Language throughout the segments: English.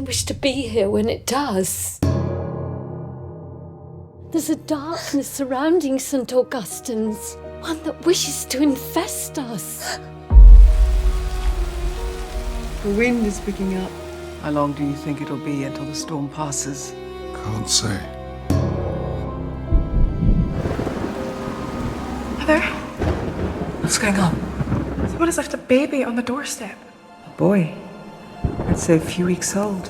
don't wish to be here when it does. There's a darkness surrounding St. Augustine's, one that wishes to infest us. The wind is picking up. How long do you think it'll be until the storm passes? Can't say. Mother, What's going on? someone has left a baby on the doorstep. A boy. I'd say a few weeks old.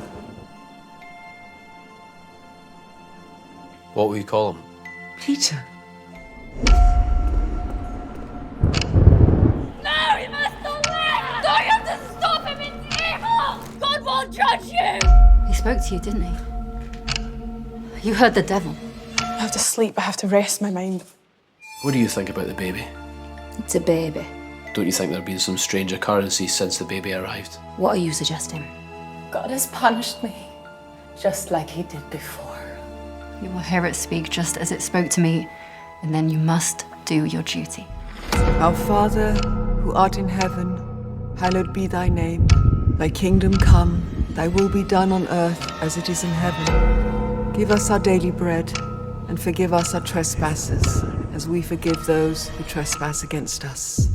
What will you call him? Peter. No, he must not live! Don't you have to stop him? It's evil! God won't judge you! He spoke to you, didn't he? You heard the devil. I have to sleep, I have to rest my mind. What do you think about the baby? It's a baby. Don't you think there have been some strange occurrences since the baby arrived? What are you suggesting? God has punished me, just like he did before. You will hear it speak just as it spoke to me, and then you must do your duty. Our Father, who art in heaven, hallowed be thy name. Thy kingdom come, thy will be done on earth as it is in heaven. Give us our daily bread, and forgive us our trespasses, as we forgive those who trespass against us.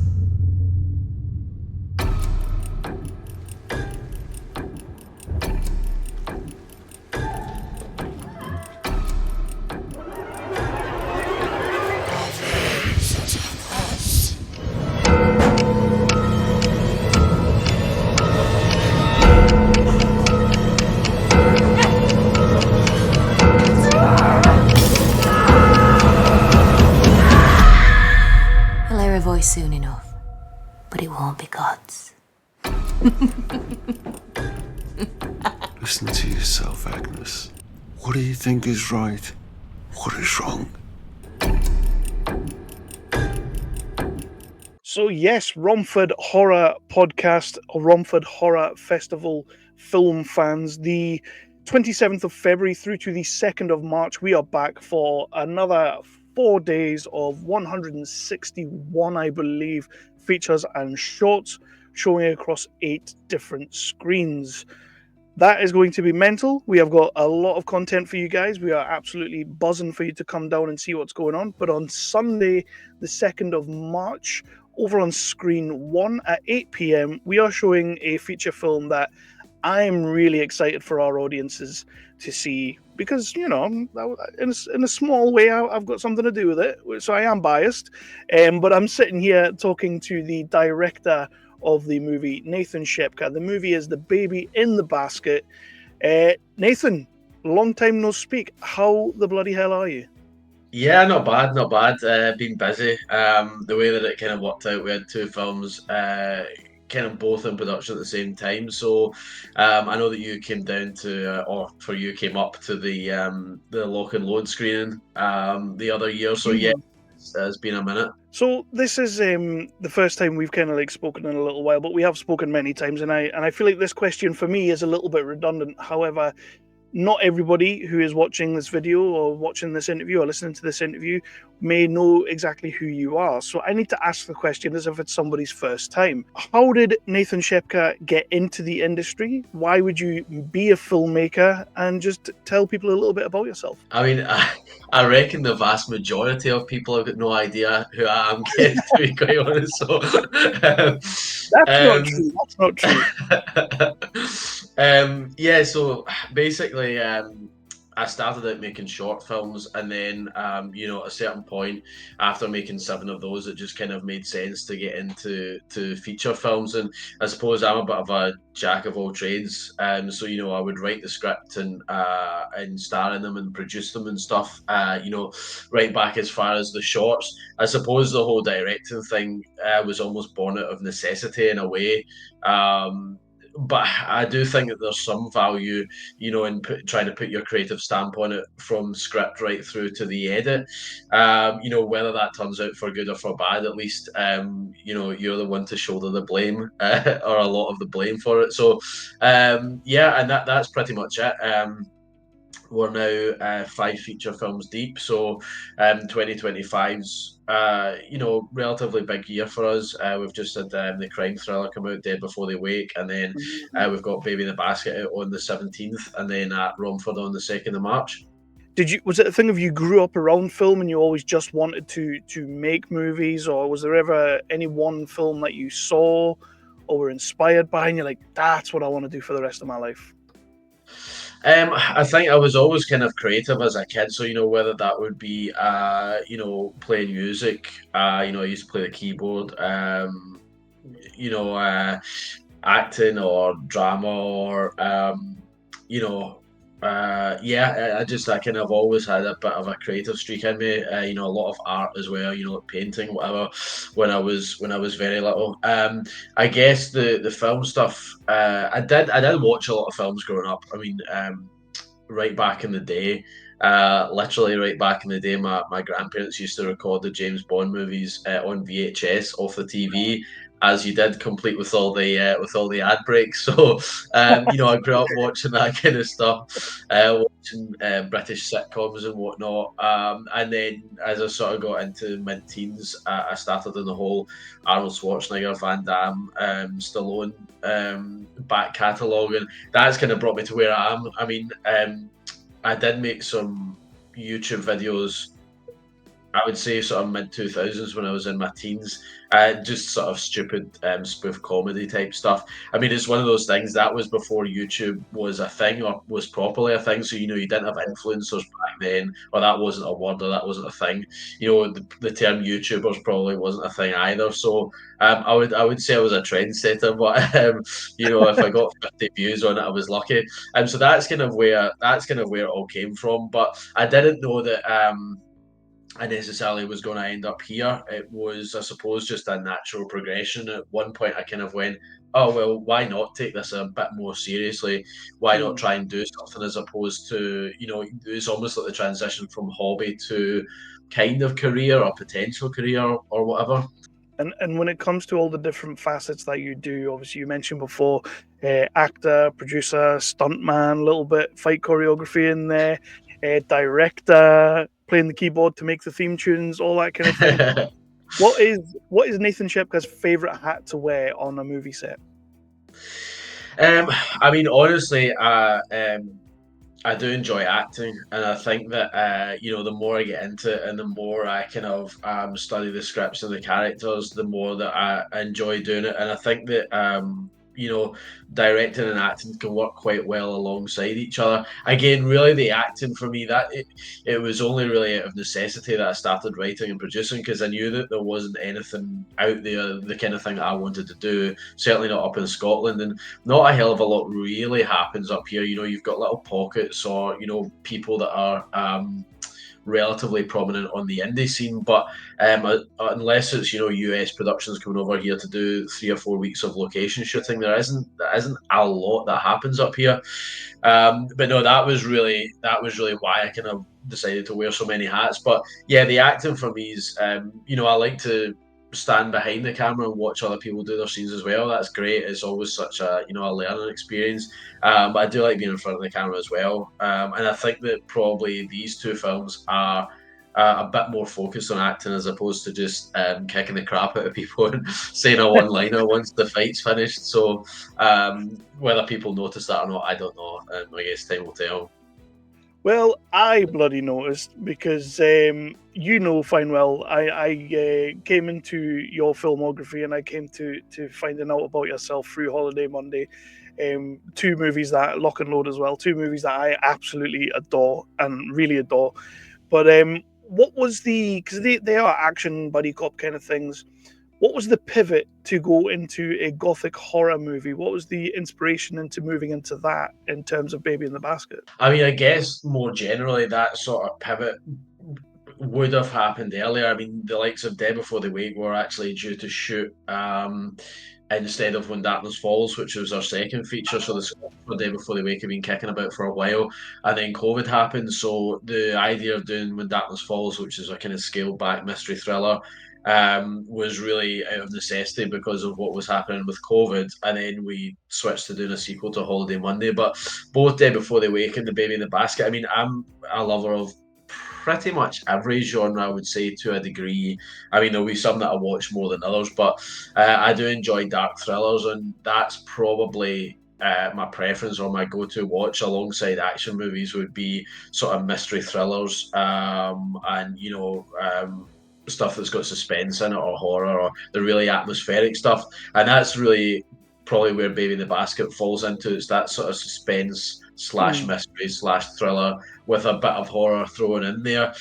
He'll hear a voice soon enough, but it won't be God's. Listen to yourself, Agnes. What do you think is right? What is wrong? So yes, Romford Horror Podcast, or Romford Horror Festival film fans, the 27th of February through to the 2nd of March, we are back for another 4 days of 161, I believe, features and shorts showing across 8 different screens. That is going to be mental. We have got a lot of content for you guys. We are absolutely buzzing for you to come down and see what's going on. But on Sunday, the 2nd of March, over on screen 1 at 8 p.m, we are showing a feature film that I'm really excited for our audiences to see because, you know, in a small way, I've got something to do with it. So I am biased. But I'm sitting here talking to the director of the movie, Nathan Shepka. The movie is The Baby in the Basket. Nathan, long time no speak. How the bloody hell are you? Yeah, not bad, not bad. Been busy. The way that it kind of worked out, we had 2 films, kind of both in production at the same time. So I know that you came down to, or for you came up to the Lock and Load screening the other year. So yeah, it's been a minute. So this is the first time we've kind of like spoken in a little while, but we have spoken many times, and I feel like this question for me is a little bit redundant. However, not everybody who is watching this video or watching this interview or listening to this interview may know exactly who you are. So I need to ask the question as if it's somebody's first time. How did Nathan Shepka get into the industry? Why would you be a filmmaker? And just tell people a little bit about yourself. I mean, I reckon the vast majority of people have got no idea who I am, Kev, to be quite honest. So, That's not true. That's not true. Yeah, so basically, I started out making short films, and then, you know, at a certain point, after making 7 of those, it just kind of made sense to get into feature films. And I suppose I'm a bit of a jack of all trades. So, you know, I would write the script and star in them and produce them and stuff. You know, right back as far as the shorts. I suppose the whole directing thing was almost born out of necessity in a way. But I do think that there's some value, you know, in trying to put your creative stamp on it from script right through to the edit. You know, whether that turns out for good or for bad, at least, you know, you're the one to shoulder the blame or a lot of the blame for it. So, yeah, and that's pretty much it. we're now 5 feature films deep, so 2025's relatively big year for us. We've just had the crime thriller come out, Dead Before They Wake, and then we've got Baby in the Basket out on the 17th, and then at Romford on the 2nd of March. Was it a thing of you grew up around film and you always just wanted to make movies, or was there ever any one film that you saw or were inspired by and you're like, that's what I want to do for the rest of my life? I think I was always kind of creative as a kid, so whether that would be playing music. I used to play the keyboard. Acting or drama or I kind of always had a bit of a creative streak in me. A lot of art as well. Painting, whatever. When I was very little. I guess the film stuff. I did watch a lot of films growing up. I mean, right back in the day. Literally right back in the day, my grandparents used to record the James Bond movies on VHS off the TV, as you did, complete with all the ad breaks. So, I grew up watching that kind of stuff, watching British sitcoms and whatnot. And then as I sort of got into mid-teens, I started in the whole Arnold Schwarzenegger, Van Damme, Stallone back catalogue, and that's kind of brought me to where I am. I mean, I did make some YouTube videos, I would say sort of mid-2000s when I was in my teens, just sort of stupid spoof comedy type stuff. I mean, it's one of those things that was before YouTube was a thing or was properly a thing. So, you didn't have influencers back then, or that wasn't a word, or that wasn't a thing. The term YouTubers probably wasn't a thing either. So I would say I was a trendsetter, but if I got 50 views on it, I was lucky. So that's kind of where it all came from. But I didn't know that I necessarily was going to end up here. It was, I suppose, just a natural progression. At one point, I kind of went, oh, well, why not take this a bit more seriously? Why not try and do something as opposed to, it's almost like the transition from hobby to kind of career or potential career or whatever. And when it comes to all the different facets that you do, obviously you mentioned before, actor, producer, stuntman, a little bit fight choreography in there, director, playing the keyboard to make the theme tunes, all that kind of thing. What is Nathan Shepka's favorite hat to wear on a movie set? I mean, honestly, I do enjoy acting, and I think that the more I get into it and the more I kind of study the scripts and the characters, the more that I enjoy doing it. And I think that directing and acting can work quite well alongside each other. Again, really, the acting for me, that it was only really out of necessity that I started writing and producing, because I knew that there wasn't anything out there, the kind of thing that I wanted to do, certainly not up in Scotland, and not a hell of a lot really happens up here. You've got little pockets or people that are relatively prominent on the indie scene, but unless it's US productions coming over here to do 3 or 4 weeks of location shooting, there isn't a lot that happens up here. But no, that was really why I kind of decided to wear so many hats. But yeah, the acting for me is I like to stand behind the camera and watch other people do their scenes as well. That's great. It's always such a a learning experience. But I do like being in front of the camera as well. And I think that probably these two films are a bit more focused on acting as opposed to just kicking the crap out of people and saying a one-liner once the fight's finished. So whether people notice that or not, I don't know. I guess time will tell. Well, I bloody noticed because fine well. I came into your filmography and I came to finding out about yourself through Holiday Monday. 2 movies that Lock and Load as well. 2 movies that I absolutely adore and really adore. But what was because they are action buddy cop kind of things. What was the pivot to go into a gothic horror movie? What was the inspiration into moving into that in terms of Baby in the Basket? I mean, I guess more generally that sort of pivot would have happened earlier. I mean, the likes of Dead Before They Wake were actually due to shoot instead of When Darkness Falls, which was our second feature. So the script for Day Before They Wake had been kicking about for a while, and then COVID happened. So the idea of doing When Darkness Falls, which is a kind of scaled back mystery thriller, was really out of necessity because of what was happening with COVID, and then we switched to doing a sequel to Holiday Monday. But both Day Before They Wake and The Baby in the Basket, I mean, I'm a lover of pretty much every genre, I would say, to a degree. I mean, there'll be some that I watch more than others, but I do enjoy dark thrillers, and that's probably my preference or my go-to watch alongside action movies would be sort of mystery thrillers, and stuff that's got suspense in it, or horror, or the really atmospheric stuff. And that's really probably where Baby in the Basket falls into. It's that sort of suspense slash mystery slash thriller with a bit of horror thrown in there.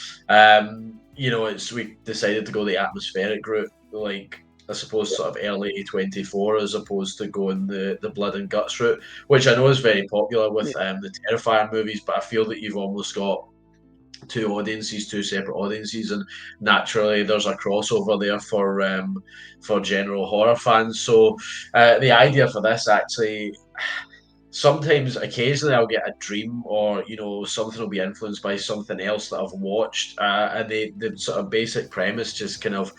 We decided to go the atmospheric route, like I suppose sort of early 24, as opposed to going the blood and guts route, which I know is very popular with the Terrifier movies, but I feel that you've almost got two separate audiences, and naturally there's a crossover there for general horror fans. So the idea for this, actually, sometimes occasionally I'll get a dream, or something will be influenced by something else that I've watched, and the sort of basic premise just kind of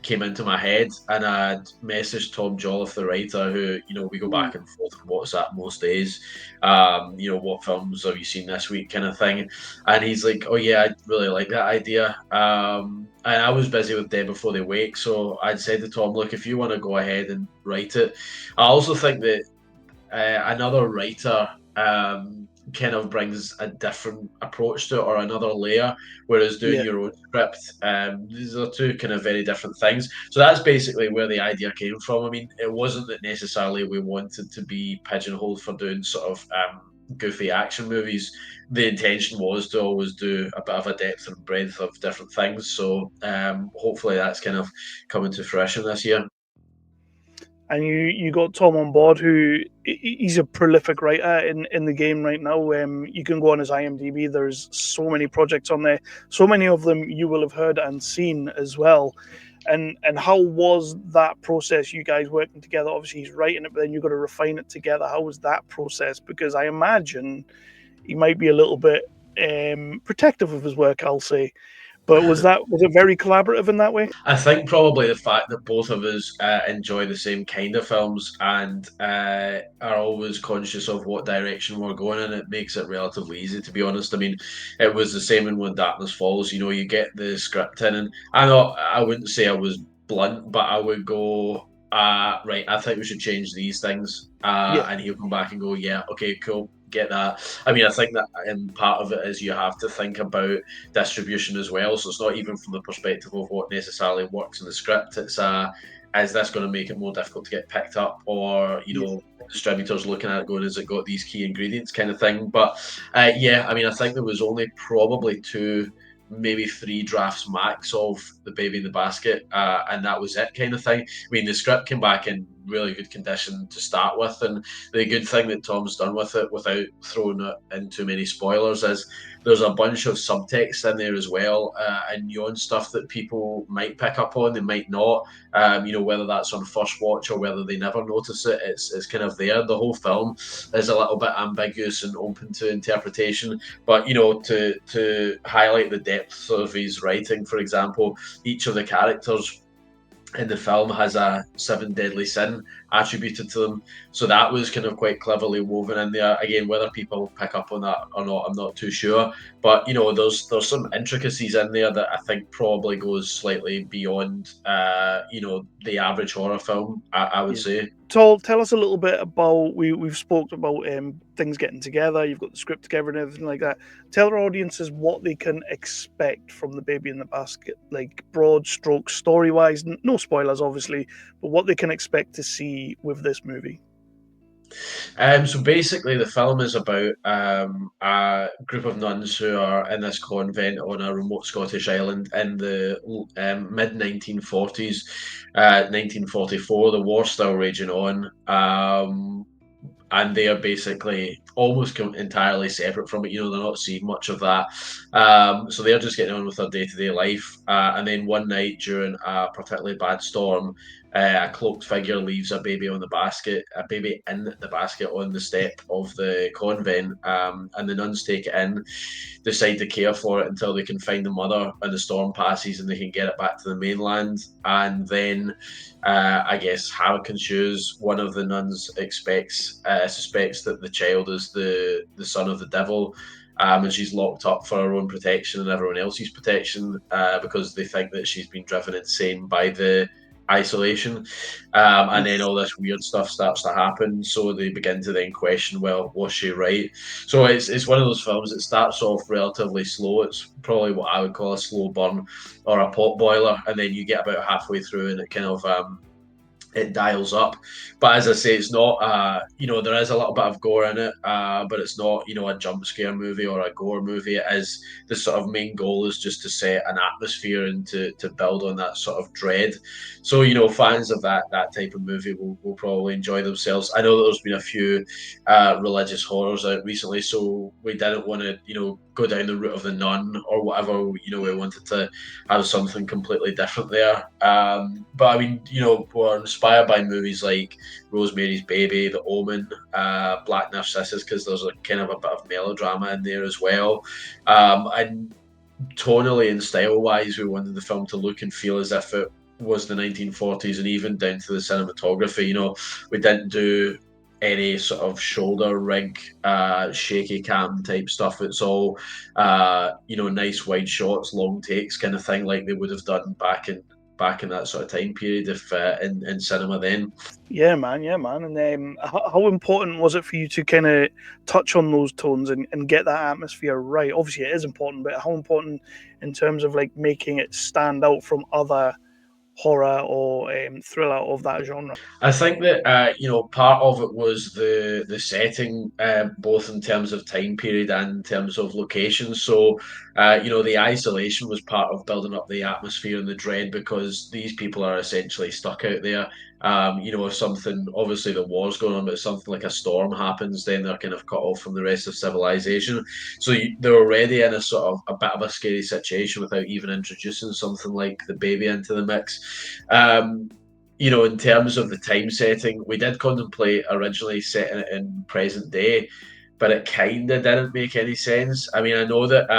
came into my head, and I'd messaged Tom Jolliffe, the writer, who we go back and forth on WhatsApp most days. What films have you seen this week, kind of thing, and he's like, "Oh yeah, I really like that idea." And I was busy with Day Before They Wake, so I'd said to Tom, "Look, if you want to go ahead and write it." I also think that another writer kind of brings a different approach to it, or another layer, whereas doing your own script, these are two kind of very different things. So that's basically where the idea came from. I mean, it wasn't that necessarily we wanted to be pigeonholed for doing sort of goofy action movies. The intention was to always do a bit of a depth and breadth of different things. So hopefully that's kind of coming to fruition this year. And you got Tom on board, who he's a prolific writer in the game right now. You can go on his IMDb. There's so many projects on there. So many of them you will have heard and seen as well. And how was that process, you guys working together? Obviously, he's writing it, but then you've got to refine it together. How was that process? Because I imagine he might be a little bit protective of his work, I'll say. But was it very collaborative in that way? I think probably the fact that both of us enjoy the same kind of films, and are always conscious of what direction we're going in, it makes it relatively easy, to be honest. I mean, it was the same in When Darkness Falls. You get the script in, and I wouldn't say I was blunt, but I would go, right, I think we should change these things. And he'll come back and go, yeah, okay, cool. Get that. I mean, I think that part of it is you have to think about distribution as well. So it's not even from the perspective of what necessarily works in the script. It's is this going to make it more difficult to get picked up, or distributors looking at it going, has it got these key ingredients, kind of thing. But I mean, I think there was only probably 2, maybe 3 drafts max of The Baby in the Basket, and that was it, kind of thing. I mean, the script came back in really good condition to start with, and the good thing that Tom's done with it, without throwing it in too many spoilers, is there's a bunch of subtext in there as well, and nuance stuff that people might pick up on, they might not. Whether that's on first watch or whether they never notice it, it's kind of there. The whole film is a little bit ambiguous and open to interpretation, but to highlight the depth of his writing, for example, each of the characters in the film has a 7 deadly sin attributed to them, so that was kind of quite cleverly woven in there. Again, whether people pick up on that or not, I'm not too sure, but there's some intricacies in there that I think probably goes slightly beyond the average horror film, I would say. Tell us a little bit about, we've spoke about things getting together, you've got the script together and everything like that. Tell our audiences what they can expect from The Baby in the Basket, like broad strokes, story-wise, no spoilers obviously, but what they can expect to see with this movie. So basically, the film is about a group of nuns who are in this convent on a remote Scottish island in the mid-1940s, 1944. The war's still raging on, and they are basically almost entirely separate from it. They're not seeing much of that. So they're just getting on with their day-to-day life. And then one night during a particularly bad storm, a cloaked figure leaves a baby in the basket on the step of the convent, and the nuns take it in, decide to care for it until they can find the mother, and the storm passes and they can get it back to the mainland. And then I guess havoc ensues. One of the nuns suspects that the child is the son of the devil, and she's locked up for her own protection and everyone else's protection, because they think that she's been driven insane by the isolation. And then all this weird stuff starts to happen, so they begin to then question, well, was she right? So it's one of those films that starts off relatively slow. It's probably what I would call a slow burn or a pot boiler, and then you get about halfway through and it kind of it dials up. But as I say, it's not there is a little bit of gore in it, but it's not a jump scare movie or a gore movie. It is, the sort of main goal is just to set an atmosphere and to build on that sort of dread. So fans of that type of movie will probably enjoy themselves. I know that there's been a few religious horrors out recently, so we didn't want to go down the route of The Nun or whatever. We wanted to have something completely different there. But I mean, we're inspired by movies like Rosemary's Baby, The Omen, Black Narcissus, because there's a kind of a bit of melodrama in there as well. And tonally and style-wise, we wanted the film to look and feel as if it was the 1940s, and even down to the cinematography. We didn't do any sort of shoulder rig, shaky cam type stuff. It's all, nice wide shots, long takes kind of thing, like they would have done back in that sort of time period if in cinema then. Yeah, man. And how important was it for you to kind of touch on those tones and get that atmosphere right? Obviously, it is important, but how important in terms of like making it stand out from other horror or thriller of that genre? I think that part of it was the setting, both in terms of time period and in terms of location. So the isolation was part of building up the atmosphere and the dread, because these people are essentially stuck out there. If something, obviously the war's going on, but if something like a storm happens, then they're kind of cut off from the rest of civilization. So they're already in a sort of a bit of a scary situation without even introducing something like the baby into the mix. In terms of the time setting, we did contemplate originally setting it in present day, but it kind of didn't make any sense. I mean, I know that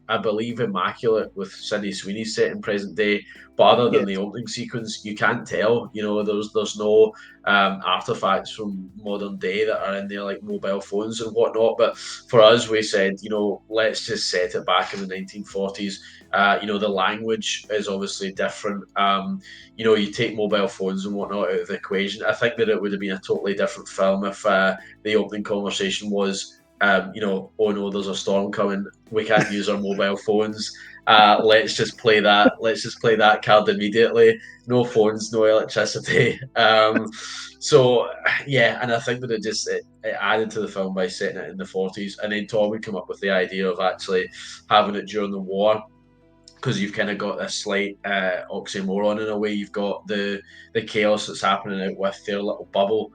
I believe Immaculate with Sydney Sweeney set in present day, but other than the opening sequence, you can't tell. There's no artifacts from modern day that are in there, like mobile phones and whatnot. But for us, we said, let's just set it back in the 1940s. The language is obviously different. You take mobile phones and whatnot out of the equation. I think that it would have been a totally different film if the opening conversation was, oh no, there's a storm coming. We can't use our mobile phones. Let's just play that card immediately. No phones, no electricity. So yeah, and I think that it added to the film by setting it in the 40s, and then Tom would come up with the idea of actually having it during the war, because you've kind of got this slight oxymoron in a way. You've got the chaos that's happening out with their little bubble,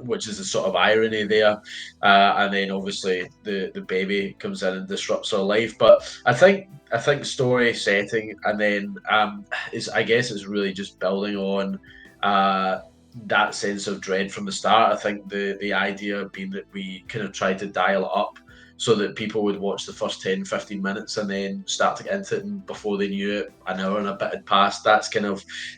which is a sort of irony there, and then obviously the baby comes in and disrupts her life. But I think story, setting, and then I guess it's really just building on that sense of dread from the start. I think the idea being that we kind of tried to dial it up so that people would watch the first 10, 15 minutes and then start to get into it, and before they knew it, an hour and a bit had passed. That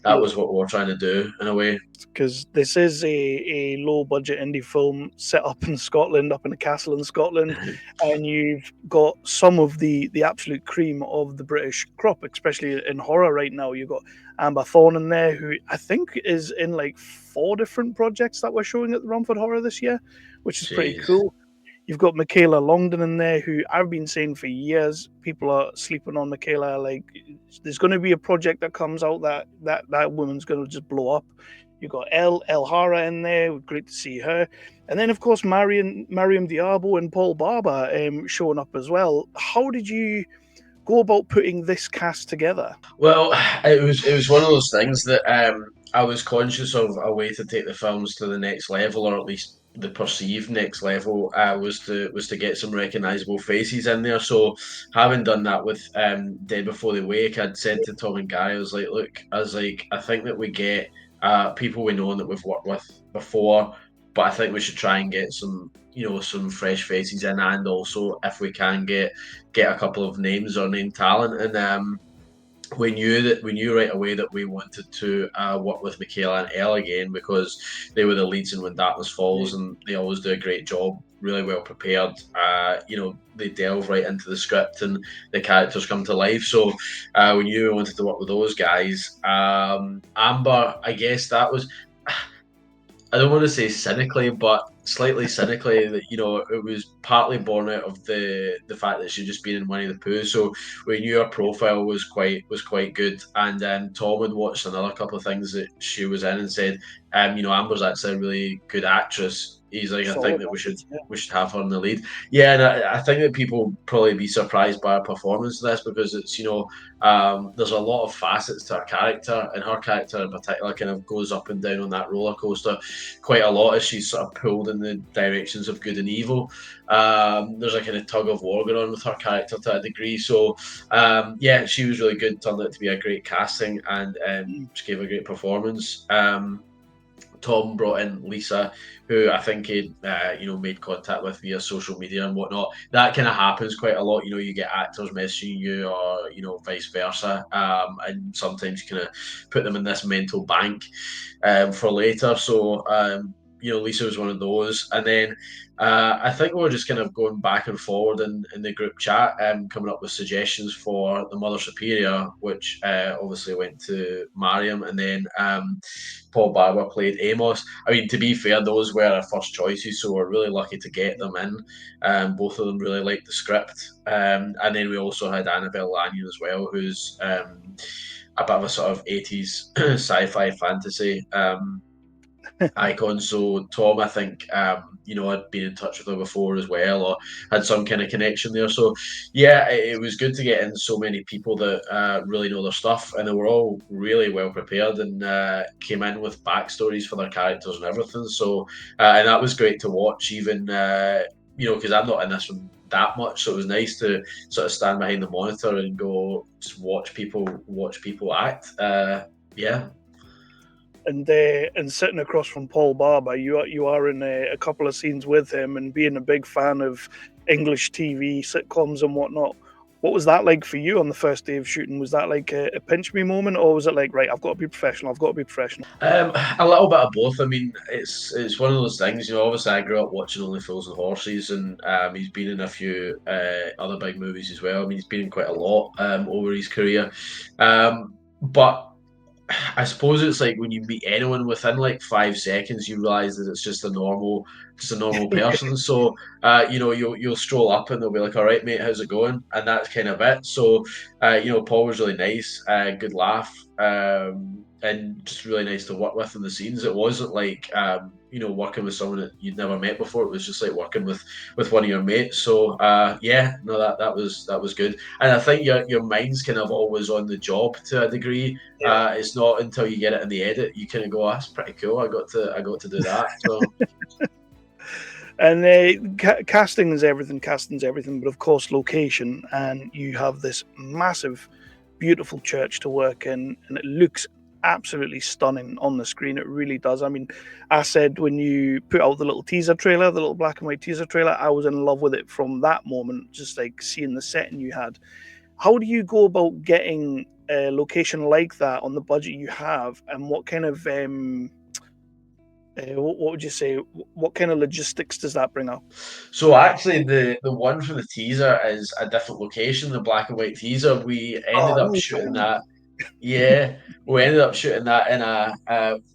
was what we were trying to do in a way. Because this is a low-budget indie film set up in Scotland, up in a castle in Scotland, and you've got some of the absolute cream of the British crop, especially in horror right now. You've got Amber Thorne in there, who I think is in like 4 different projects that we're showing at the Romford Horror this year, which is pretty cool. You've got Michaela Longdon in there, who I've been saying for years, people are sleeping on Michaela. Like, there's going to be a project that comes out that woman's going to just blow up. You've got El Hara in there, great to see her. And then, of course, Mariam Diabo and Paul Barber showing up as well. How did you go about putting this cast together? Well, it was one of those things that I was conscious of a way to take the films to the next level, or at least the perceived next level, was to get some recognisable faces in there. So having done that with Dead Before They Wake, I'd said to Tom and Gary, I was like, I think that we get people we know and that we've worked with before, but I think we should try and get some, some fresh faces in, and also if we can get a couple of names or name talent. And we knew right away that we wanted to work with Michaela and Elle again, because they were the leads in When Darkness Falls, and they always do a great job, really well prepared. They delve right into the script and the characters come to life. So we knew we wanted to work with those guys. Amber, I guess that was, I don't want to say cynically, but slightly cynically, that it was partly born out of the fact that she'd just been in Winnie the Pooh. So we knew her profile was quite good, and Tom had watched another couple of things that she was in and said, Amber's actually a really good actress. He's like, I think that we should have her in the lead. Yeah, and I think that people probably be surprised by her performance in this, because it's there's a lot of facets to her character, and her character in particular kind of goes up and down on that roller coaster quite a lot as she's sort of pulled in the directions of good and evil. There's a kind of tug of war going on with her character to a degree. So she was really good. Turned out to be a great casting, and she gave a great performance. Tom brought in Lisa, who I think he'd made contact with via social media and whatnot. That kind of happens quite a lot. You get actors messaging you, or vice versa, and sometimes you kind of put them in this mental bank for later. So Lisa was one of those, and then I think we were just kind of going back and forward in the group chat, coming up with suggestions for the Mother Superior, which obviously went to Mariam, and then Paul Barber played Amos. I mean, to be fair, those were our first choices, so we're really lucky to get them in. Both of them really liked the script, and then we also had Annabelle Lanyon as well, who's a bit of a sort of 80s sci-fi fantasy icon. So Tom, I think, had been in touch with her before as well, or had some kind of connection there. So yeah, it was good to get in so many people that really know their stuff, and they were all really well prepared, and came in with backstories for their characters and everything. So and that was great to watch, even because I'm not in this one that much, so it was nice to sort of stand behind the monitor and go just watch people act. And sitting across from Paul Barber, you are in a couple of scenes with him, and being a big fan of English TV sitcoms and whatnot. What was that like for you on the first day of shooting? Was that like a pinch me moment, or was it like, right, I've got to be professional? A little bit of both. I mean, it's one of those things. Obviously, I grew up watching Only Fools and Horses, and he's been in a few other big movies as well. I mean, he's been in quite a lot over his career, but I suppose it's like when you meet anyone, within like 5 seconds, you realise that it's just a normal person. So you'll stroll up and they'll be like, "All right, mate, how's it going?" And that's kind of it. So Paul was really nice, good laugh, and just really nice to work with in the scenes. It wasn't like working with someone that you'd never met before. It was just like working with one of your mates. So that was good. And I think your mind's kind of always on the job to a degree. Yeah. It's not until you get it in the edit you kind of go, "That's pretty cool. I got to do that." So. And casting's everything, but of course location, and you have this massive, beautiful church to work in, and it looks absolutely stunning on the screen. It really does. I mean, I said when you put out the little teaser trailer, the little black and white teaser trailer, I was in love with it from that moment, just like seeing the setting you had. How do you go about getting a location like that on the budget you have, and what kind of what would you say? What kind of logistics does that bring up? So actually, the one from the teaser is a different location. The black and white teaser, we ended up shooting that. Yeah, we ended up shooting that in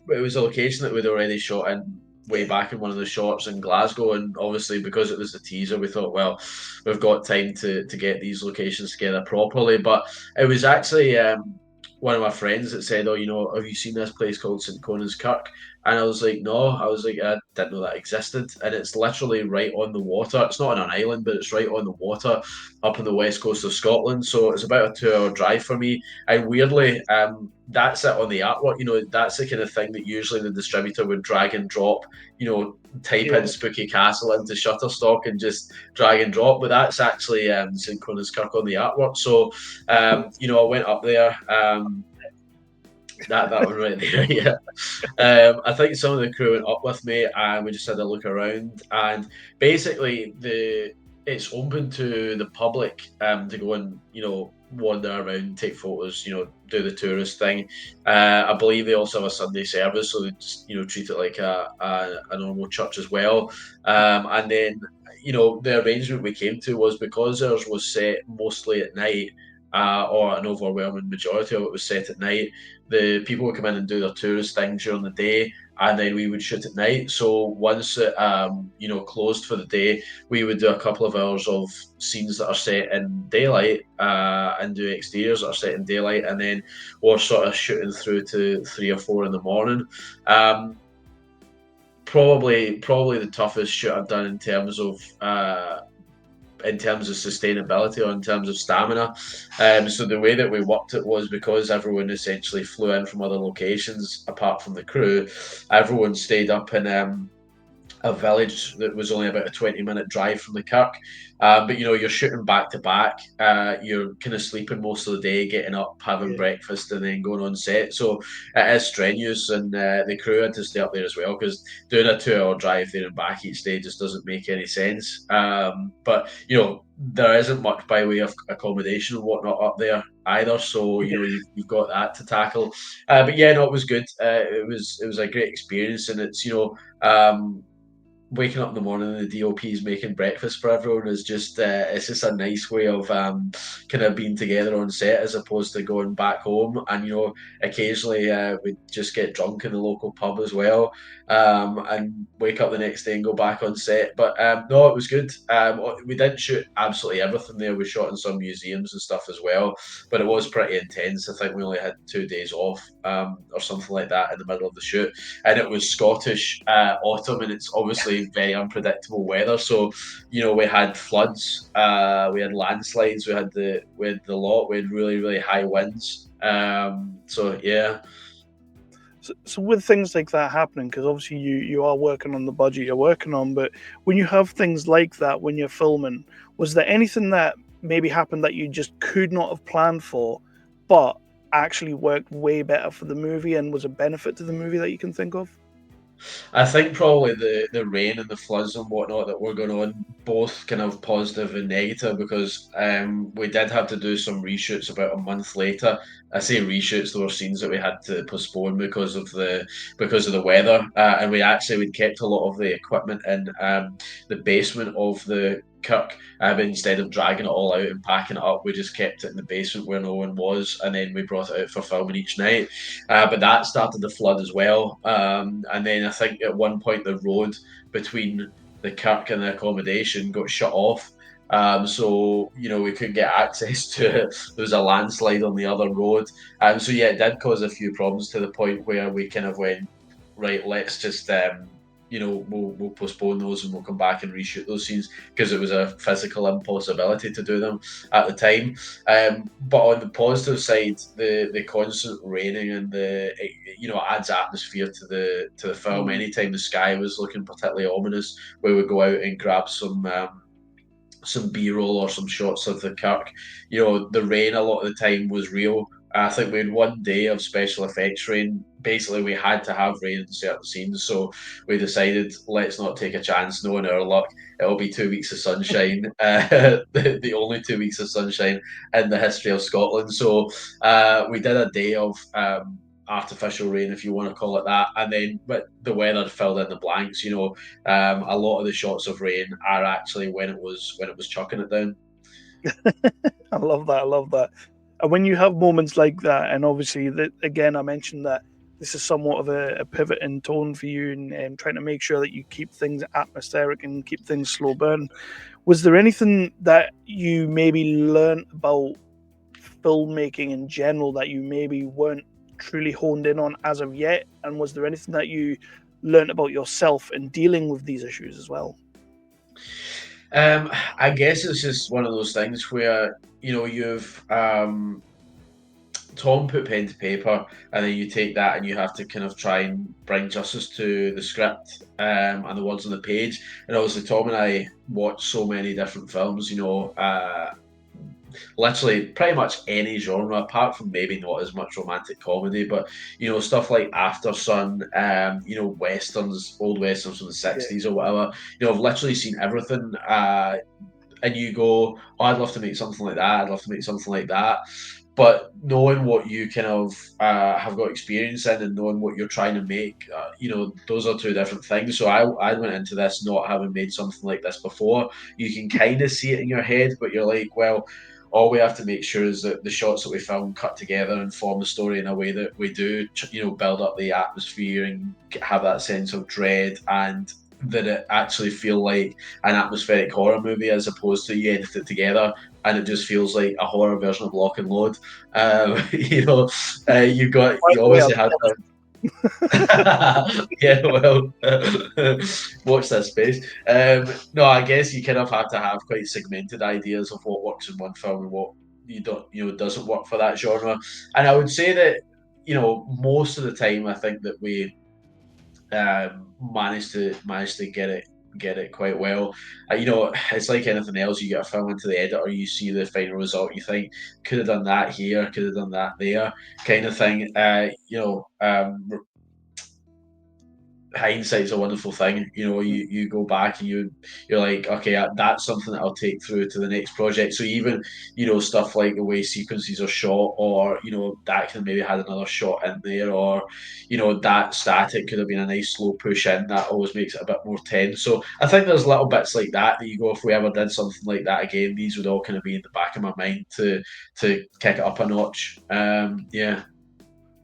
it was a location that we'd already shot in way back in one of the shots in Glasgow, and obviously because it was the teaser, we thought, well, we've got time to get these locations together properly. But it was actually one of my friends that said, "Oh, have you seen this place called St Conan's Kirk?" And I was like, "No." I was like, "I didn't know that existed." And it's literally right on the water. It's not on an island, but it's right on the water up on the west coast of Scotland. So it's about a 2-hour drive for me. And weirdly, that's it on the artwork. That's the kind of thing that usually the distributor would drag and drop, type in Spooky Castle into Shutterstock and just drag and drop. But that's actually St Conan's Kirk on the artwork. So, I went up there. That one right there, yeah. I think some of the crew went up with me, and we just had a look around. And basically, it's open to the public to go and wander around, take photos, do the tourist thing. I believe they also have a Sunday service, so they just treat it like a normal church as well. And then the arrangement we came to was because ours was set mostly at night. Or an overwhelming majority of it was set at night. The people would come in and do their tourist thing during the day, and then we would shoot at night. So once it closed for the day, we would do a couple of hours of scenes that are set in daylight and do exteriors that are set in daylight, and then we're sort of shooting through to 3 or 4 in the morning. Probably the toughest shoot I've done in terms of sustainability or in terms of stamina. So the way that we worked it was because everyone essentially flew in from other locations apart from the crew. Everyone stayed up in a village that was only about a 20-minute drive from the Kirk. But you're shooting back to back. You're kind of sleeping most of the day, getting up, having breakfast, and then going on set. So it is strenuous, and the crew had to stay up there as well because doing a 2-hour drive there and back each day just doesn't make any sense. But there isn't much by way of accommodation and whatnot up there either. So you've got that to tackle. But yeah, no, it was good. It was a great experience, and it's waking up in the morning and the DOP is making breakfast for everyone is just it's just a nice way of kind of being together on set as opposed to going back home. And occasionally we just get drunk in the local pub as well, and wake up the next day and go back on set. But no, it was good. We didn't shoot absolutely everything there. We shot in some museums and stuff as well, but it was pretty intense. I think we only had 2 days off or something like that in the middle of the shoot, and it was Scottish autumn, and it's obviously very unpredictable weather. So we had floods, we had landslides, we had the lot, we had really, really high winds. So yeah. So with things like that happening, because obviously you are working on the budget you're working on, but when you have things like that when you're filming, was there anything that maybe happened that you just could not have planned for, but actually worked way better for the movie and was a benefit to the movie that you can think of? I think probably the rain and the floods and whatnot that were going on, both kind of positive and negative, because we did have to do some reshoots about a month later. I say reshoots; there were scenes that we had to postpone because of the weather, and we'd kept a lot of the equipment in the basement of the Kirk, but instead of dragging it all out and packing it up, we just kept it in the basement where no one was, and then we brought it out for filming each night. But that started to flood as well, and then I think at one point the road between the Kirk and the accommodation got shut off. So we couldn't get access to it. There was a landslide on the other road, so yeah, it did cause a few problems to the point where we kind of went, right, let's just we'll postpone those and we'll come back and reshoot those scenes because it was a physical impossibility to do them at the time. But on the positive side, the constant raining and adds atmosphere to the film. Anytime the sky was looking particularly ominous, we would go out and grab some B-roll or some shots of the Kirk. The rain a lot of the time was real. I think we had one day of special effects rain. Basically, we had to have rain in certain scenes, so we decided let's not take a chance. Knowing our luck, it'll be 2 weeks of sunshine, the only 2 weeks of sunshine in the history of Scotland. So we did a day of artificial rain, if you want to call it that, and then but the weather filled in the blanks. A lot of the shots of rain are actually when it was chucking it down. I love that. And when you have moments like that, and obviously that again, I mentioned that this is somewhat of a pivot in tone for you, and trying to make sure that you keep things atmospheric and keep things slow burn. Was there anything that you maybe learned about filmmaking in general that you maybe weren't truly honed in on as of yet? And was there anything that you learned about yourself in dealing with these issues as well? I guess it's just one of those things where you've Tom put pen to paper, and then you take that and you have to kind of try and bring justice to the script and the words on the page. And obviously Tom and I watched so many different films, literally pretty much any genre, apart from maybe not as much romantic comedy, but stuff like After Sun, westerns, old westerns from the '60s or whatever. I've literally seen everything. And you go, oh, I'd love to make something like that. I'd love to make something like that. But knowing what you kind of have got experience in and knowing what you're trying to make, those are two different things. So I went into this not having made something like this before. You can kind of see it in your head, but you're like, well, all we have to make sure is that the shots that we film cut together and form the story in a way that we do, build up the atmosphere and have that sense of dread, and that it actually feel like an atmospheric horror movie, as opposed to you edit it together and it just feels like a horror version of Lock and Load. You obviously had to. Yeah, well, watch that space. No, I guess you kind of have to have quite segmented ideas of what works in one film and what doesn't work for that genre. And I would say that most of the time, I think that we managed to get it quite well. It's like anything else. You get a film into the editor, you see the final result, you think could have done that here, could have done that there, kind of thing. Hindsight's a wonderful thing. You go back and you're like, okay, that's something that I'll take through to the next project. So even stuff like the way sequences are shot, or that could have maybe had another shot in there, or that static could have been a nice slow push in. That always makes it a bit more tense. So I think there's little bits like that you go, if we ever did something like that again, these would all kind of be in the back of my mind to kick it up a notch. Yeah.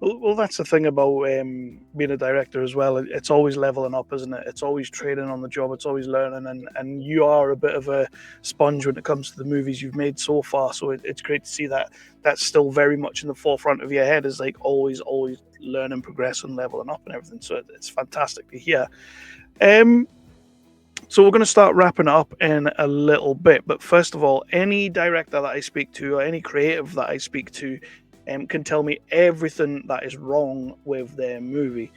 Well, that's the thing about being a director as well. It's always leveling up, isn't it? It's always training on the job. It's always learning, and you are a bit of a sponge when it comes to the movies you've made so far. So it's great to see that that's still very much in the forefront of your head, is like always learning, progressing, leveling up, and everything. So it's fantastic to hear. So we're going to start wrapping it up in a little bit. But first of all, any director that I speak to, or any creative that I speak to, can tell me everything that is wrong with their movie.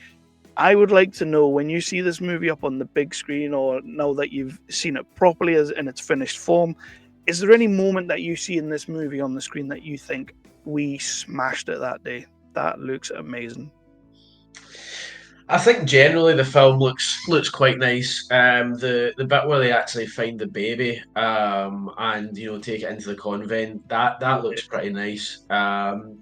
I would like to know, when you see this movie up on the big screen, or now that you've seen it properly as in its finished form, is there any moment that you see in this movie on the screen that you think, we smashed it that day? That looks amazing. I think generally the film looks quite nice. The bit where they actually find the baby and take it into the convent, that looks pretty nice. And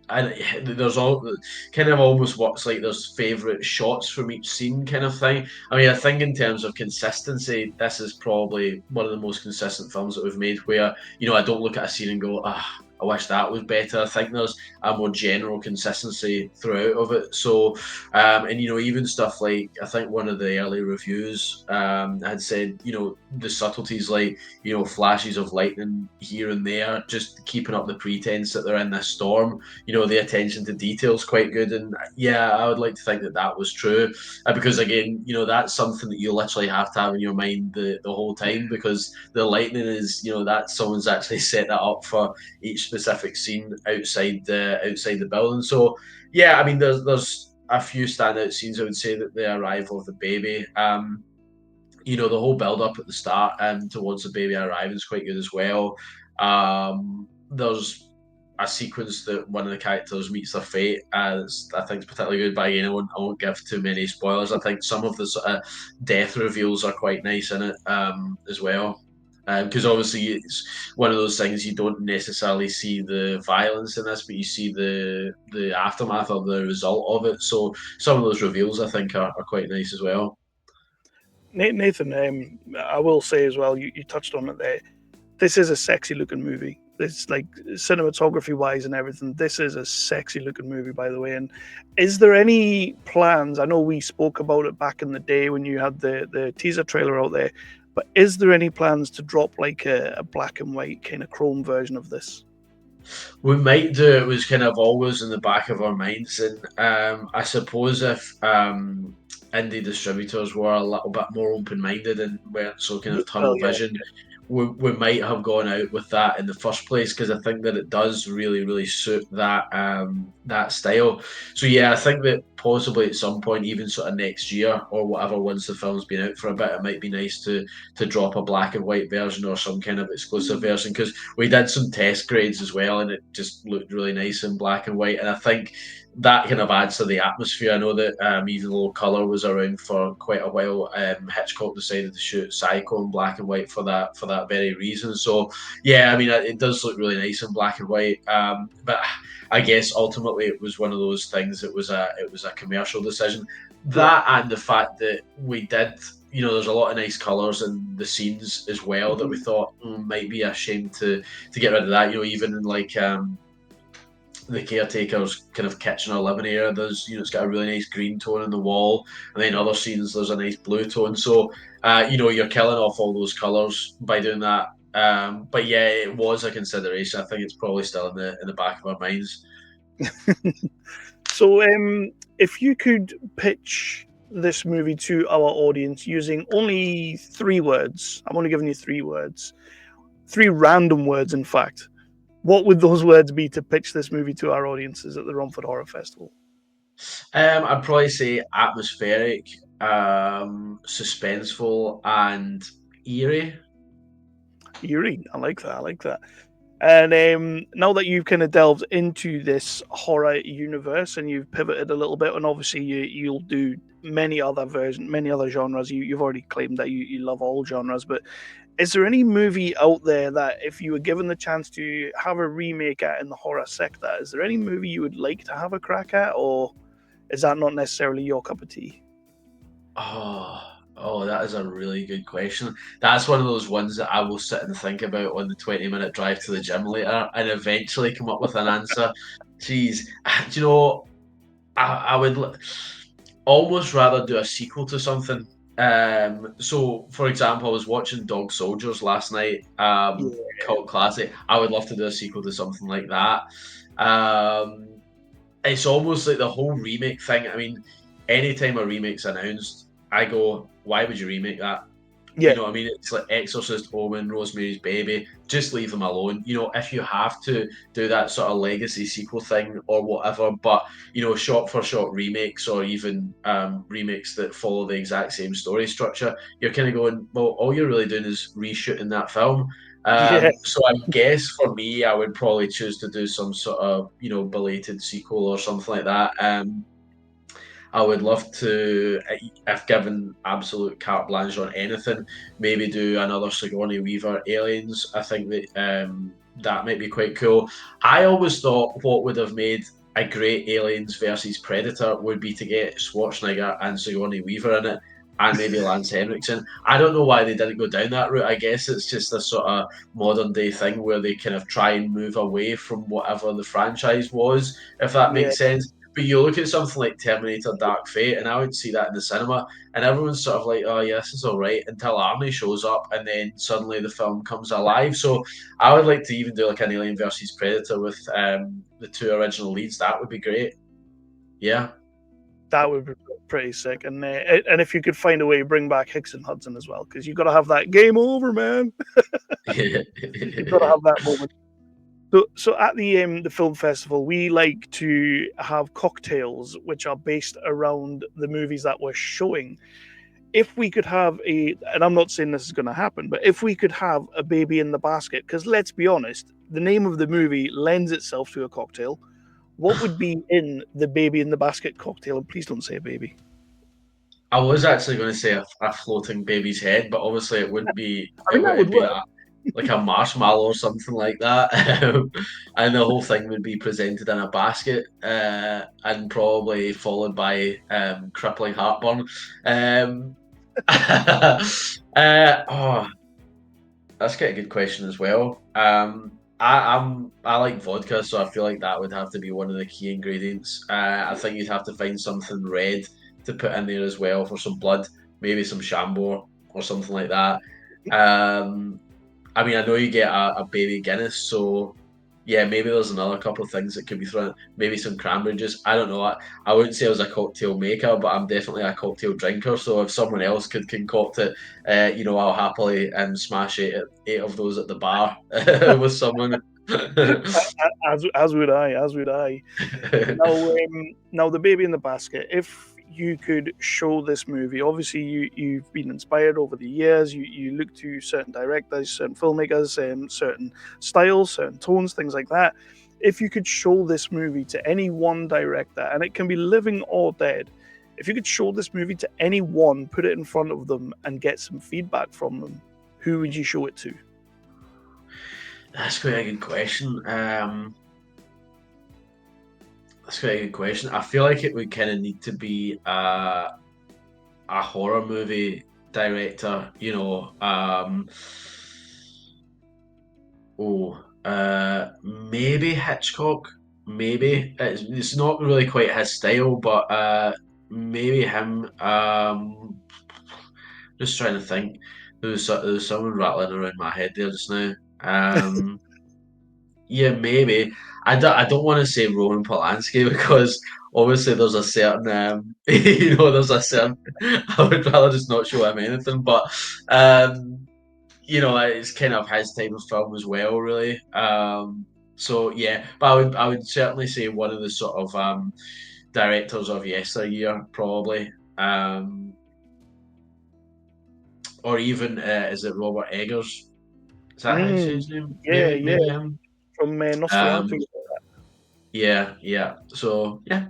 there's all kind of almost what's like there's favourite shots from each scene kind of thing. I mean, I think in terms of consistency, this is probably one of the most consistent films that we've made, where I don't look at a scene and go, I wish that was better. I think there's a more general consistency throughout of it. So, and even stuff like, I think one of the early reviews had said, the subtleties like, flashes of lightning here and there, just keeping up the pretense that they're in this storm. The attention to detail's quite good. And yeah, I would like to think that that was true, because again, that's something that you literally have to have in your mind the whole time, because the lightning is, that someone's actually set that up for each specific scene outside the building. So yeah, I mean, there's a few standout scenes. I would say that the arrival of the baby, the whole build up at the start towards the baby arriving is quite good as well. There's a sequence that one of the characters meets their fate, as I think is particularly good. But again, I won't give too many spoilers. I think some of the sort of death reveals are quite nice in it as well. Because obviously it's one of those things, you don't necessarily see the violence in this, but you see the aftermath of the result of it. So some of those reveals I think are quite nice as well. Nathan, I will say as well, you touched on it there. This is a sexy looking movie. It's like cinematography wise and everything. This is a sexy looking movie, by the way. And is there any plans? I know we spoke about it back in the day when you had the teaser trailer out there. But is there any plans to drop like a black and white kind of chrome version of this? We might do. It was kind of always in the back of our minds, and I suppose if indie distributors were a little bit more open-minded and weren't so kind of tunnel vision, we might have gone out with that in the first place, because I think that it does really, really suit that that style. So yeah, I think that possibly at some point, even sort of next year or whatever, once the film's been out for a bit, it might be nice to drop a black and white version or some kind of exclusive version, because we did some test grades as well, and it just looked really nice in black and white. And I think that kind of adds to the atmosphere. I know that even though colour was around for quite a while, Hitchcock decided to shoot Psycho in black and white for that very reason. So yeah, I mean, it does look really nice in black and white. But I guess ultimately it was one of those things. It was a commercial decision. That and the fact that we did, you know, there's a lot of nice colours in the scenes as well that we thought might be a shame to get rid of that. You know, even in like the caretaker's kind of kitchen or living area, there's, you know, it's got a really nice green tone in the wall, and then other scenes there's a nice blue tone. So you know, you're killing off all those colours by doing that. But yeah, it was a consideration. I think it's probably still in the back of our minds. So if you could pitch this movie to our audience using only 3 words, I'm only giving you 3 words, 3 random words in fact, what would those words be to pitch this movie to our audiences at the Romford Horror Festival? I'd probably say atmospheric, suspenseful, and eerie. Eerie, I like that. And now that you've kind of delved into this horror universe and you've pivoted a little bit, and obviously you'll do many other genres. You've already claimed that you love all genres, but is there any movie out there that if you were given the chance to have a remake at in the horror sector, is there any movie you would like to have a crack at, or is that not necessarily your cup of tea? Oh, that is a really good question. That's one of those ones that I will sit and think about on the 20-minute drive to the gym later and eventually come up with an answer. Jeez, do you know, I would almost rather do a sequel to something. So, for example, I was watching Dog Soldiers last night, cult classic. I would love to do a sequel to something like that. It's almost like the whole remake thing. I mean, anytime a remake's announced, I go, why would you remake that? Yeah. You know what I mean? It's like Exorcist, Omen, Rosemary's Baby. Just leave them alone. You know, if you have to do that sort of legacy sequel thing or whatever, but, you know, shot for shot remakes or even remakes that follow the exact same story structure, you're kind of going, well, all you're really doing is reshooting that film. So I guess for me, I would probably choose to do some sort of, you know, belated sequel or something like that. I would love to, if given absolute carte blanche on anything, maybe do another Sigourney Weaver Aliens. I think that that might be quite cool. I always thought what would have made a great Aliens versus Predator would be to get Schwarzenegger and Sigourney Weaver in it, and maybe Lance Henriksen. I don't know why they didn't go down that route. I guess it's just a sort of modern day thing where they kind of try and move away from whatever the franchise was, if that makes sense. But you look at something like Terminator Dark Fate, and I would see that in the cinema, and everyone's sort of like, oh, yeah, this is all right, until Arnie shows up, and then suddenly the film comes alive. So I would like to even do like an Alien versus Predator with the 2 original leads. That would be great. Yeah. That would be pretty sick. And if you could find a way to bring back Hicks and Hudson as well, because you've got to have that game over, man. You've got to have that moment. So at the film festival, we like to have cocktails which are based around the movies that we're showing. If we could have and I'm not saying this is going to happen, but if we could have a baby in the basket, because let's be honest, the name of the movie lends itself to a cocktail. What would be in the baby in the basket cocktail? And please don't say a baby. I was actually going to say a floating baby's head, but obviously it wouldn't be. I mean, that would work. Like a marshmallow or something like that, and the whole thing would be presented in a basket, and probably followed by crippling heartburn. Oh, that's quite a good question as well. I like vodka, so I feel like that would have to be one of the key ingredients. I think you'd have to find something red to put in there as well for some blood, maybe some Chambord or something like that. I mean, I know you get a baby Guinness, so yeah, maybe there's another couple of things that could be thrown. Maybe some cranberry juice. I don't know. I wouldn't say I was a cocktail maker, but I'm definitely a cocktail drinker. So if someone else could concoct it, I'll happily smash eight of those at the bar with someone. As would I. As would I. Now, the baby in the basket. If you could show this movie, obviously you've been inspired over the years. You look to certain directors, certain filmmakers, certain styles, certain tones, things like that. If you could show this movie to any one director, and it can be living or dead, if you could show this movie to anyone, put it in front of them, and get some feedback from them, who would you show it to? That's quite a good question. That's quite a good question. I feel like it would kind of need to be a horror movie director, maybe Hitchcock. Maybe it's not really quite his style, but maybe him. Just trying to think. There was someone rattling around my head there just now. Yeah, maybe. I don't want to say Roman Polanski because obviously there's a certain there's a certain I would rather just not show him anything, but it's kind of his type of film as well, really. So yeah, but I would certainly say one of the sort of directors of yesteryear, probably. Or even is it Robert Eggers? Is that how you say his name? Yeah, Maybe him. From Um, Nosferatu. yeah. So yeah.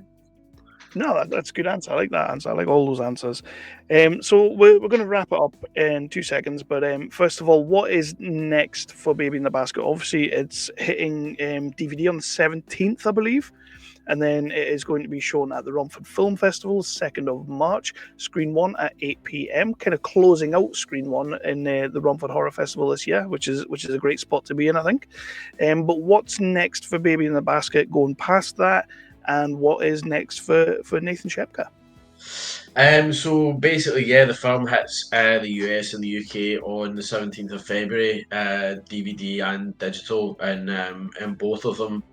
No, that's a good answer. I like that answer. I like all those answers. So we're going to wrap it up in 2 seconds. But first of all, what is next for Baby in the Basket? Obviously, it's hitting DVD on the 17th, I believe. And then it is going to be shown at the Romford Film Festival, 2nd of March, Screen 1 at 8 p.m. Kind of closing out Screen 1 in the Romford Horror Festival this year, which is a great spot to be in, I think. But what's next for Baby in the Basket going past that? And what is next for Nathan Shepka? So basically, yeah, the film hits the US and the UK on the 17th of February, DVD and digital, and both of them.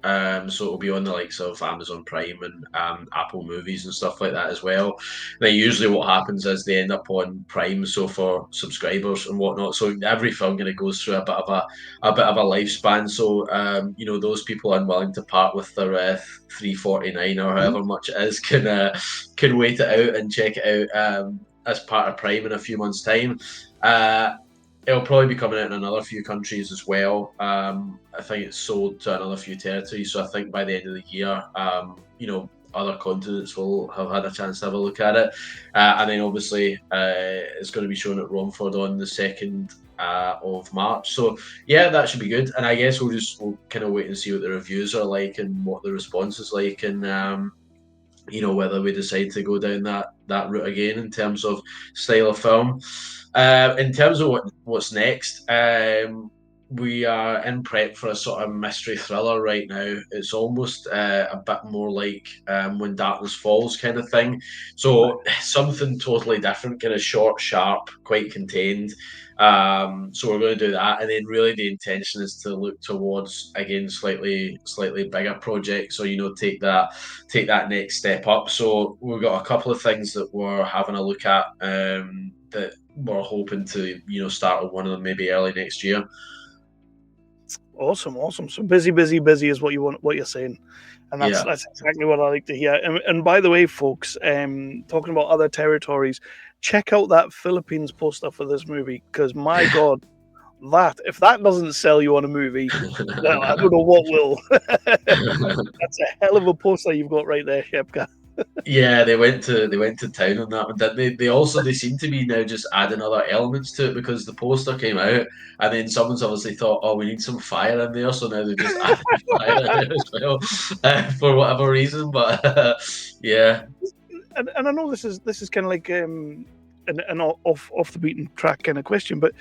So it'll be on the likes of Amazon Prime and Apple Movies and stuff like that as well. Now, usually what happens is they end up on Prime, so for subscribers and whatnot. So every film kind of goes through a bit of a lifespan. So those people unwilling to part with their $3.49 or however much it is can wait it out and check it out as part of Prime in a few months' time. It'll probably be coming out in another few countries as well. I think it's sold to another few territories, so I think by the end of the year, other continents will have had a chance to have a look at it. And then obviously it's going to be shown at Romford on the 2nd of March. So yeah, that should be good. And I guess we'll kind of wait and see what the reviews are like and what the response is like, and whether we decide to go down that route again in terms of style of film. In terms of what's next, we are in prep for a sort of mystery thriller right now. It's almost a bit more like When Darkness Falls kind of thing. So something totally different, kind of short, sharp, quite contained. So we're going to do that, and then really the intention is to look towards again slightly bigger projects. So take that next step up. So we've got a couple of things that we're having a look at that we're hoping to start on one of them maybe early next year. Awesome. So busy is what you're saying, and that's exactly what I like to hear. And by the way, folks, talking about other territories, check out that Philippines poster for this movie, because my God, if that doesn't sell you on a movie, well, I don't know what will. That's a hell of a poster you've got right there, Shepka. Yeah, they went to town on that one, didn't they? They seem to be now just adding other elements to it, because the poster came out and then someone's obviously thought, oh, we need some fire in there, so now they've just added fire in there as well for whatever reason. But yeah. And I know this is kind of like an off the beaten track kind of question, but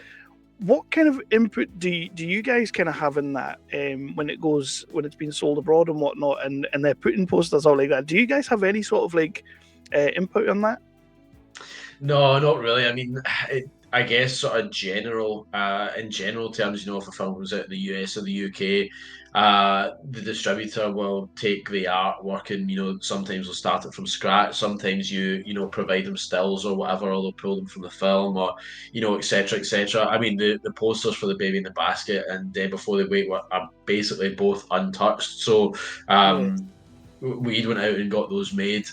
what kind of input do you guys kind of have in that when it's being sold abroad and whatnot, and they're putting posters out like that? Do you guys have any sort of like input on that? No, not really. I mean, I guess sort of in general terms, you know, if a film comes out in the US or the UK, the distributor will take the artwork and, you know, sometimes they'll start it from scratch. Sometimes you know, provide them stills or whatever, or they'll pull them from the film, or, you know, etc. etc. I mean, the posters for The Baby in the Basket and Dead Before They Wake are basically both untouched. So, Yeah. we went out and got those made,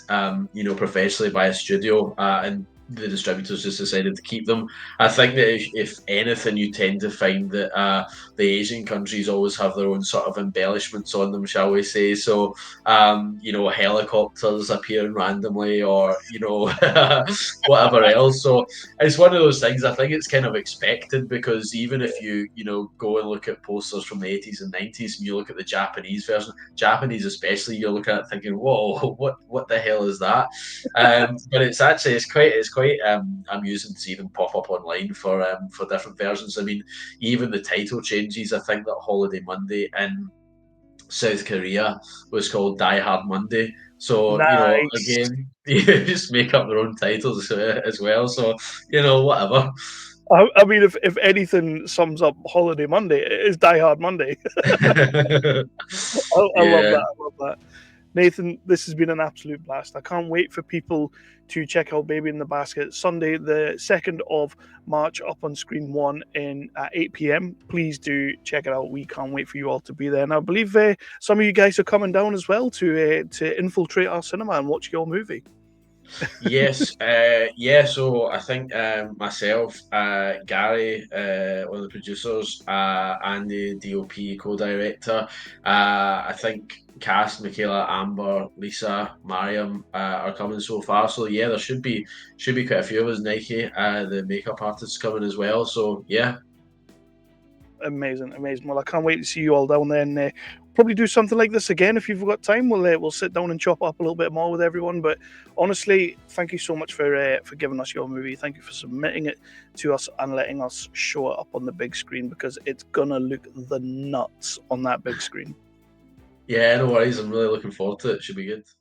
you know, professionally by a studio, and the distributors just decided to keep them. I think that if anything, you tend to find that the Asian countries always have their own sort of embellishments on them, shall we say? So, you know, helicopters appearing randomly, or, you know, whatever else. So it's one of those things. I think it's kind of expected, because even if you know, go and look at posters from the 80s and 90s, and you look at the Japanese version, Japanese especially, you're looking at thinking, whoa, what the hell is that? But it's quite amusing to see them pop up online for different versions. I mean, even the title changes. I think that Holiday Monday in South Korea was called Die Hard Monday. So, you know, Nice. again, you just make up their own titles as well. So, you know, whatever. I mean, if anything sums up Holiday Monday, it is Die Hard Monday. I love Yeah. that. I love that. Nathan, this has been an absolute blast. I can't wait for people to check out Baby in the Basket Sunday, the 2nd of March, up on Screen 1 at 8 p.m. Please do check it out. We can't wait for you all to be there. And I believe some of you guys are coming down as well to infiltrate our cinema and watch your movie. Yes, yeah. So I think myself, Gary, one of the producers, and the DOP co-director, I think cast Michaela, Amber, Lisa, Mariam are coming so far. So yeah, there should be quite a few of us. Nike, the makeup artists, coming as well. So yeah. Amazing, amazing. Well, I can't wait to see you all down there, and probably do something like this again if you've got time. We'll sit down and chop up a little bit more with everyone. But honestly, thank you so much for giving us your movie. Thank you for submitting it to us and letting us show it up on the big screen, because it's gonna look the nuts on that big screen. Yeah, no worries. I'm really looking forward to it. Should be good.